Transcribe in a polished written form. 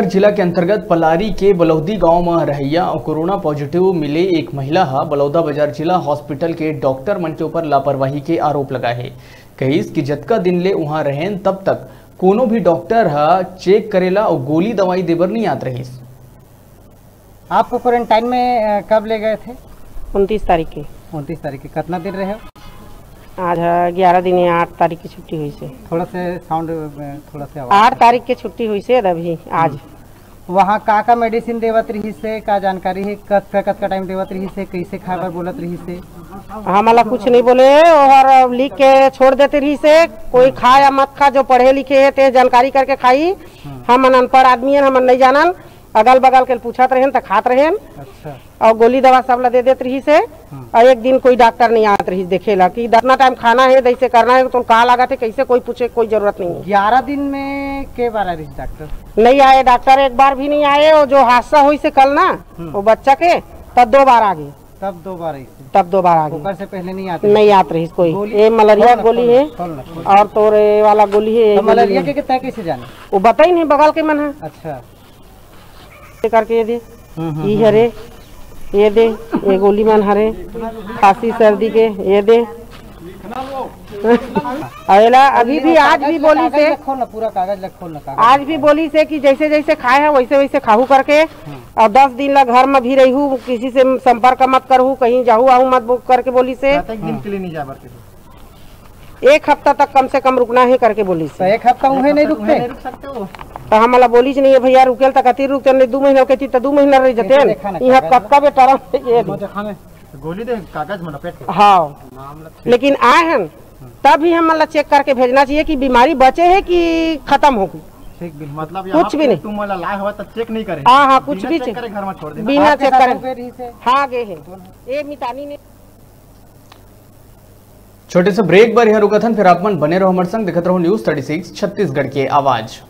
जिला के अंतर्गत पलारी के बलौदी गांव में रहैया और कोरोना पॉजिटिव मिले एक महिला बलौदा बाजार जिला हॉस्पिटल के डॉक्टर मन के ऊपर लापरवाही के आरोप लगाए है। कहिस कि जतका दिन ले वहां रहें तब तक कोनो भी डॉक्टर चेक करेला और गोली दवाई देबर नहीं आत रही। आपको क्वारंटाइन में कब ले गए थे? 29 तारीख के। 29 तारीख के कितना दिन रहे? आज 11 दिन है, 8 तारीख की छुट्टी हुई से। थोड़ा से साउंड थोड़ा से 8 तारीख के छुट्टी हुई से अभी आज। वहाँ का मेडिसिन देवत रही से का जानकारी है? कत का टाइम देवत रही से, कैसे खाकर बोलत रही से? हमारा कुछ नहीं बोले और लिख के छोड़ देते रही से, कोई खा या मत खा, जो पढ़े लिखे है ते जानकारी करके खाई। हम अनपढ़ आदमी है, हम नहीं जानन, अगल बगल के पूछत रहें तो खात रहें। अच्छा। और गोली दवा सब ला दे देते रही से। और एक दिन कोई डॉक्टर नहीं आत रही देखेला कि इतना टाइम खाना है, जैसे करना है, तो कहा लगा थे कैसे कोई पूछे, कोई जरूरत नहीं है। 11 दिन में के बार आ रही डॉक्टर? नहीं आए डॉक्टर, एक बार भी नहीं आए। और जो हादसा हुई से कल ना वो बच्चा के, तब 2 बार आ गई। तब 2 बार आई? तब 2 बार आ गई। से पहले नहीं आती? नहीं आत रही कोई। ये मलेरिया गोली है और तोरे वाला गोली है। मलेरिया के कितना कैसे जाने? वो बताई नहीं, बगल के मन है। अच्छा। करके ये दे, ये हरे, ये दे, ये गोली मन हरे, खांसी सर्दी के ये दे। अला अभी भी आज भी बोली से, पूरा कागज खोलना, आज भी बोली से कि जैसे जैसे खाए है वैसे वैसे खाहू करके। और 10 दिन ला घर में भी रहू, किसी से संपर्क मत करू, कहीं जाहू आहू मत बुक करके बोली से। एक हफ्ता तक कम से कम रुकना है करके बोली से। 1 हफ्ता उन्हें नहीं रुक सकते हो? तो हमारा बोली नहीं है भैया, रुकेल तक अति रुकते नहीं, 2 महीना कहती तो 2 महीना रह जाते हैं। यहाँ कब बेटा ये गोली दे कागज में लपेट के। हाँ, लेकिन आए हैं तब भी हम मतलब चेक करके भेजना चाहिए कि बीमारी बचे है कि खत्म हो गई। मतलब कुछ भी नहीं, तुम वाला लाए हुआ तो चेक नहीं करे? हाँ, कुछ भी चेक घर में छोड़ दे, बिना चेक करे। हाँ गए है, ये मितानी ने। छोटे से ब्रेक बार यहाँ रुका था, फिर आप मन बने रहो हमारे संग, देखते रहो न्यूज़ 36 छत्तीसगढ़ की आवाज।